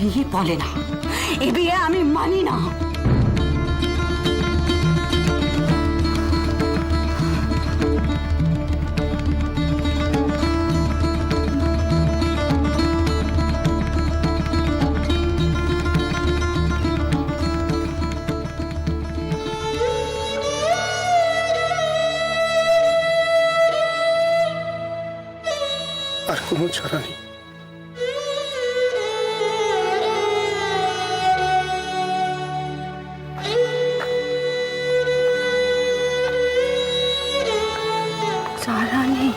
বিয়ে বলে না, এ বিয়ে আমি মানি না। আর কোনো ছাড়া নেই। চারা নেই?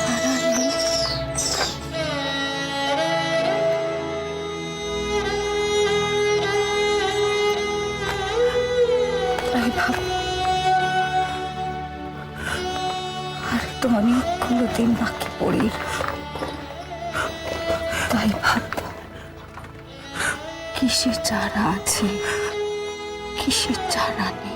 চারা নেই? তাই ভাব, আর তো অনেকগুলো দিন বাকি পড়ে, তাই ভাব কিসের চারা আছে, কিসের চারা নেই।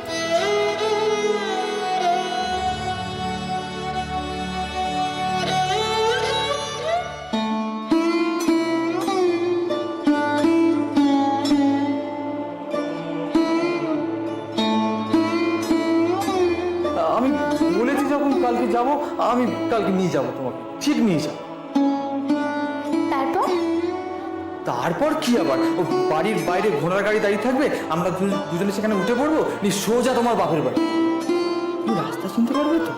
আমি বলেছি যখন কালকে যাব, আমি কালকে নিয়ে যাব তোমাকে, ঠিক নিয়ে যাব। তারপর তারপর কি আবার, ও বাড়ির বাইরে ঘোড়ার গাড়ি দাঁড়িয়ে থাকবে, আমরা দুজনে সেখানে উঠে পড়বো, নি সোজা তোমার বাপের বাড়ি। তুমি রাস্তা চিনতে পারবে তো?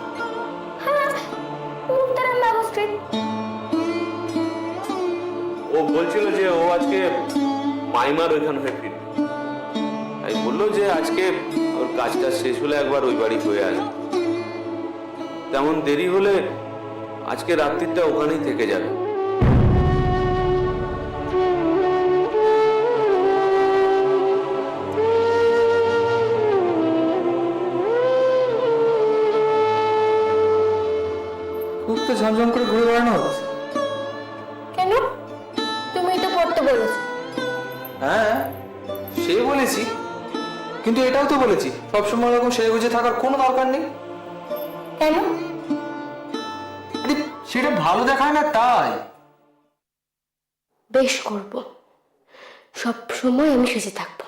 মুক্তারাম বাবু স্ট্রিট। ও বলছিল যে ও আজকে মাইমার ওইখান হয়ে ফিরবে, তাই বললো যে আজকে ওর কাজটা শেষ হলে একবার ওই বাড়ি হয়ে আসবে। তেমন দেরি হলে আজকে রাত্রিটা ওখানেই থেকে যাবে। খুব তো ঝমঝম করে ঘুরে বেড়ানো হচ্ছে। কেন? তুমি তো পড়তে বলেছো। হ্যাঁ সে বলেছি, কিন্তু এটাও তো বলেছি সবসময় এরকম সেরে গুজে থাকার কোনো দরকার নেই। কেন? আরে সেটা ভালো দেখায় না তাই। বেশ করব, সব সময় আমি সেজে থাকবো।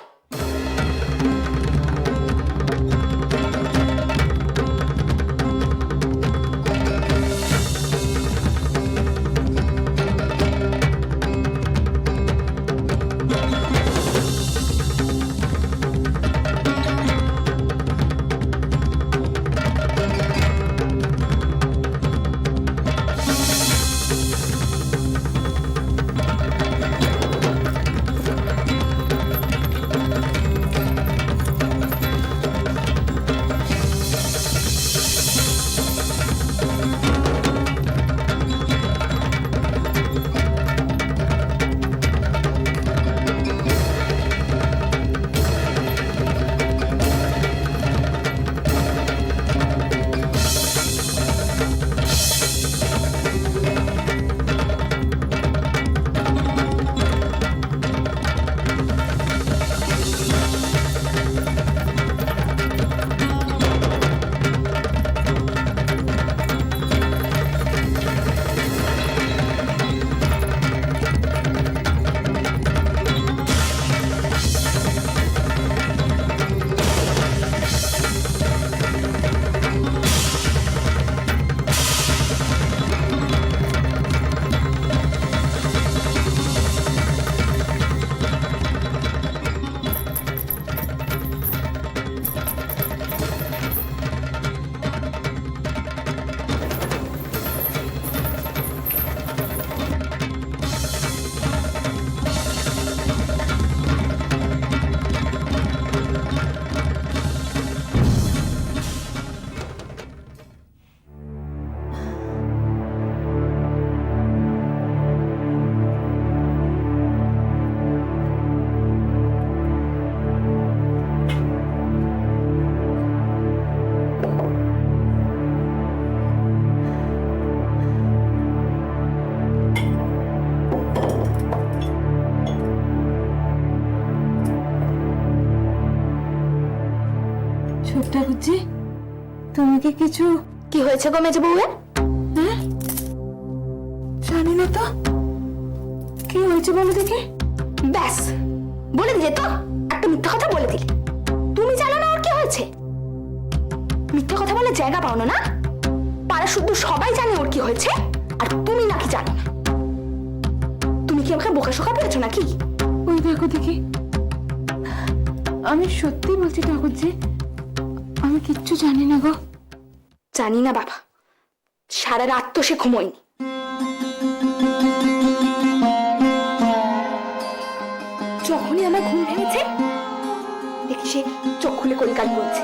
ঠাকুরজি, তুমি কি কিছু? কি হয়েছে গো মেজে বউয়ের? হ্যাঁ, জানি না তো কি হয়েছে বলো দেখি। ব্যাস বলে দিলে তো, একটা মিথ্যা কথা বলে দিলে। তুমি জানো না ওর কি হয়েছে? মিথ্যা কথা বলে জায়গা পাও না, না? পাড়া শুদ্ধ সবাই জানে ওর কি হয়েছে, আর তুমি নাকি জানো না। তুমি কি আমাকে বোকাশোকা পেয়েছো নাকি? ওই দেখো দেখি, আমি সত্যি বলছি ঠাকুরজি, আমি কিচ্ছু জানি না গো। জানি না বাবা, সারা রাত তো সে ঘুমোয়নি। যখনই আমার ঘুম ভেঙেছে দেখি সে চোখ খুলে কলিকাল বলছে,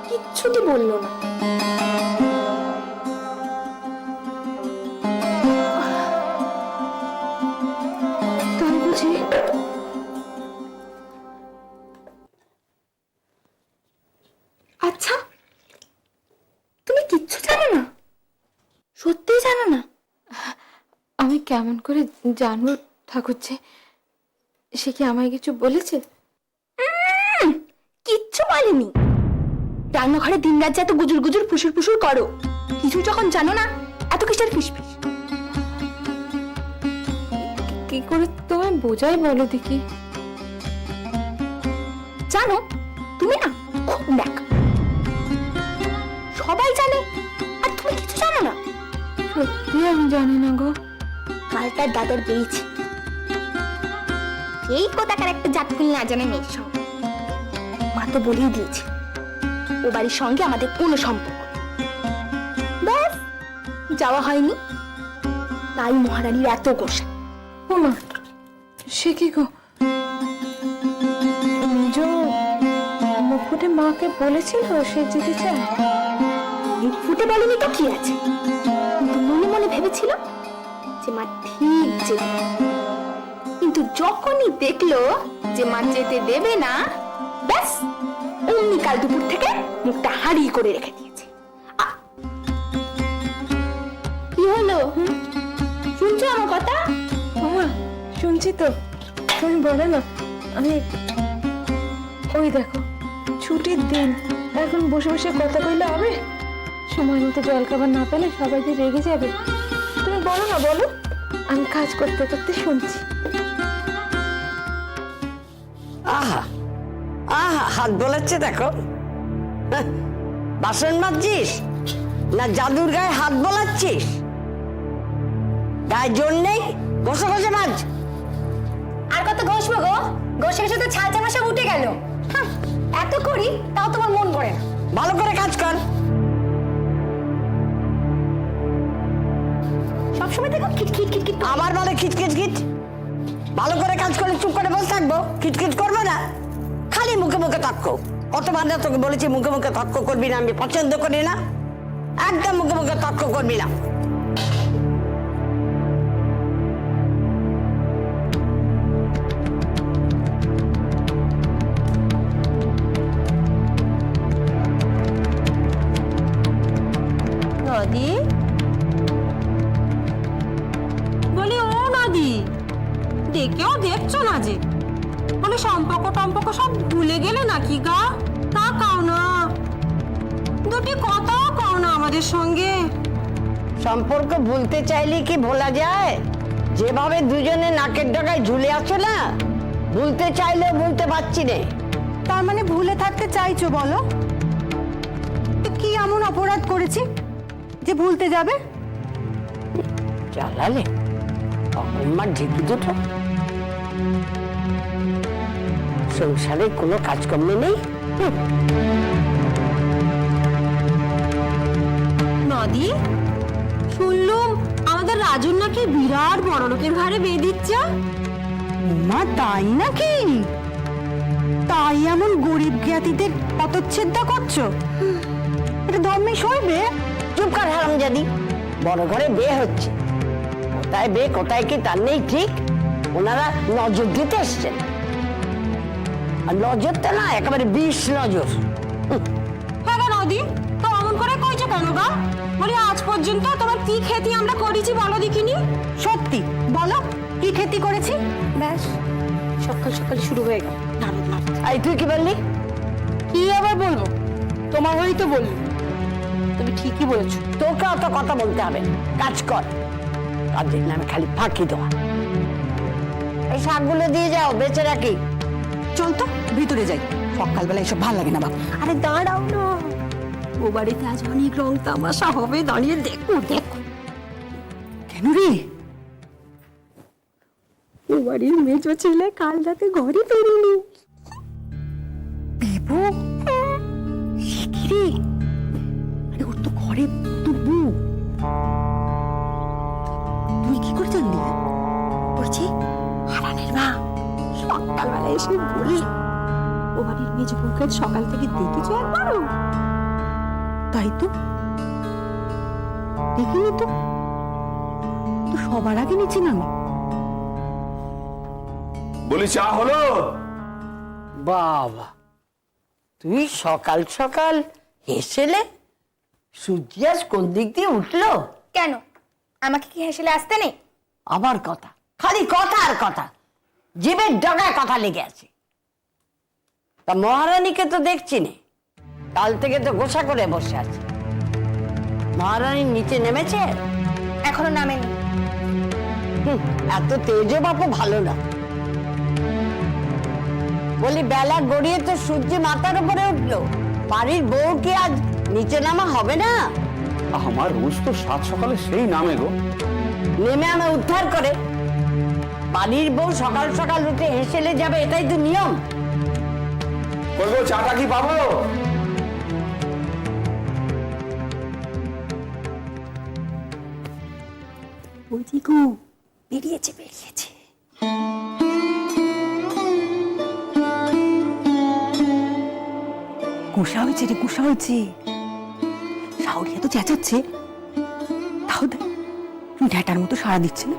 কিচ্ছুটি বললো না। তাই বুঝি? আচ্ছা, তুমি কিচ্ছু জানো না? সত্যিই জানো না? আমি কেমন করে জানবো ঠাকুরজি? সে কি আমায় কিছু বলেছে? কিচ্ছু বলেনি। রান্নাঘরে দিনরাত এত গুজুর গুজুর ফুসুর ফুসুর করো, কিছু যখন জানো না এত কিসের ফিসফিস? কি করে তোমায় বোঝাই বলো দেখি। জানো তুমি না খুব দেখ, সবাই জানে আর তুমি কিছু জানো না। সত্যি আমি জানি না গো। কাল তার দাদার বেয়েছে, এই কোথাকার একটা জাতকুল না জানে মেয়ের সঙ্গে। মা তো বলেই দিয়েছে ও বাড়ির সঙ্গে আমাদের কোনো সম্পর্ক নেই। ব্যাস যাওয়া হয়নি, তাই মহারানীর এত গোসা। ওমা, সে কি গো? নিজ মুখ ফুটে মাকে বলেছিল সে যেতে চায়? মুখ ফুটে বলেনি তো কি আছে, কিন্তু মনে মনে ভেবেছিল যে মা ঠিক যেতে। কিন্তু যখনই দেখলো যে মা যেতে দেবে না, ব্যাস অমনি কাল দুপুর থেকে মুখটা হাড়ি করে রেখে দিয়েছে। কি হলো? শুনছো আমার কথা? ওমা, শুনছি তো, তুমি বলো না। আমি ওই দেখো, ছুটির দিন, এখন বসে বসে কথা কইলে হবে? সময় মতো জল খাবার না পেলে সবাই যে রেগে যাবে। তুমি বলো না, বলো, আমি কাজ করতে করতে শুনছি। আহা আহা, হাত বোলাচ্ছে দেখো। হ্যাঁ, বাসন মাজছিস না জাদুর গায়ে হাত বোলাচ্ছিস? গায়ে জোর নেই, ঘষে ঘষে মাজ। আর কত ঘষবো গো? ঘষে ঘষে তো ছাল চামড়া সব উঠে গেল। এত করি তাও তোমার মন করে না। ভালো করে কাজ কর। সবসময় দেখো খিটখিট খিটখিট। আবার বলে খিটখিট খিট। ভালো করে কাজ করলে চুপ করে বসে থাকবো? খিটখিট করবে না, খালি মুখে মুখে তর্ক। কতবার না তোকে বলেছি মুখে মুখে তর্ক করবি না, আমি পছন্দ করি না। একদম মুখে মুখে তর্ক করবি না। নদী, বলি ও নদী, দেখেও দেখছো না যে? বলে সম্পর্ক টম্পর্ক সব ভুলে গেলে নাকি গা? তা কাও না, দুটি কথাও কাও না আমাদের সঙ্গে। সম্পর্ক ভুলতে চাইলে কি ভোলা যায়? যেভাবে দুজনে নাকের ডগায় ঝুলে আছো না, ভুলতে চাইলেও ভুলতে পারছি না। তার মানে ভুলে থাকতে চাইছো? বলো তো কি এমন অপরাধ করেছি যে ভুলতে যাবে? জ্বালালে অকম্মার ঢেকি দুটো। সংসারে কোনো কাজকর্ম নেই। নদী, শুনলুম আমাদের রাজুর নাকি বিরাট বড় লোকের ঘরে বিয়ে দিচ্ছে। মা, তাই নাকি? তাই এমন গরিব জ্ঞাতিদের পতচ্ছেদা করছো? এটা ধর্মে সইবে? চুপ কর হারামজাদি। বড় ঘরে বিয়ে হচ্ছে, কোথায় বিয়ে কোথায় কি তার নেই ঠিক। ওনারা নজর দিতে এসছেন, আর নজরটা না একেবারে 20 নজর। হ্যাঁ গো নদী, তো অমন করে কইছো কেন গা? বলি আজ পর্যন্ত তোমার কি ক্ষতি আমরা করেছি বলো দেখিনি? সত্যি বলো, কি ক্ষতি করেছি? ব্যাস সকাল সকাল শুরু হয়ে গেল। এই তুই কি বললি? কি আবার বলবো? তোমার হয়েই তো বললি। তুমি ঠিকই বলেছো। তোকে অত কথা বলতে হবে না, কাজ কর। কাজের নামে খালি ফাঁকি দেওয়া। এই শাকগুলো দিয়ে যাও, বেঁচে রাখি। চল তো ভিতরে যাই, সকালবেলা এসব ভালো লাগে না বাবা। আরে দাঁড়াও না, ও বাড়িতে আজ অনেক রং তামাশা হবে, দাঁড়িয়ে দেখো দেখো। কেন রে? ও বাড়ির মেজো ছেলে কাল রাতে ঘরে ফেরেনি। দেবো? সে কি রে? আরে ওর তো ঘরে তো বউ। তুই কি করে জানলি? বলছি হারানের মা সকালবেলা এসে বলি ও বাড়ির মেজো বউকে সকাল থেকে দেখেছো একবারও? তাই তো দেখিনি তো, তো সবার আগে নিচে নামে। বলি চা হলো? বাবা, তুই সকাল সকাল হেসেলে? সূর্য আজ কোন দিক দিয়ে উঠলো? কেন, আমাকে কি হেসেলে আসতে নেই? আমার কথা, খালি কথা আর কথা, জীবের ডগায় কথা লেগে আছে। তা মহারানীকে তো দেখছি না, কাল থেকে তো গোসা করে বসে আছে। মহারানী নিচে নেমেছে? এখনো নামেনি। এত তেজে বাপু ভালো না। বলি বেলা গড়িয়ে তো সূর্য মাথার উপরে উঠলো, বাড়ির বউ কি আজ নিচে নামা হবে না? আমার রোজ তো সাত সকালে সেই নামে গো। নেমে আমি উদ্ধার করে বাড়ির বউ সকাল সকাল উঠে হেসেলে যাবে, এটাই তো নিয়ম। বলবো চাটা কি পাবো? বলছি গো, বেরিয়েছে বেরিয়েছে। গোসা হয়েছে রে, গোসা হয়েছে। শাওরিয়া তো চেঁচাচ্ছে, তাও ঢ্যাটার মতো সাড়া দিচ্ছে না।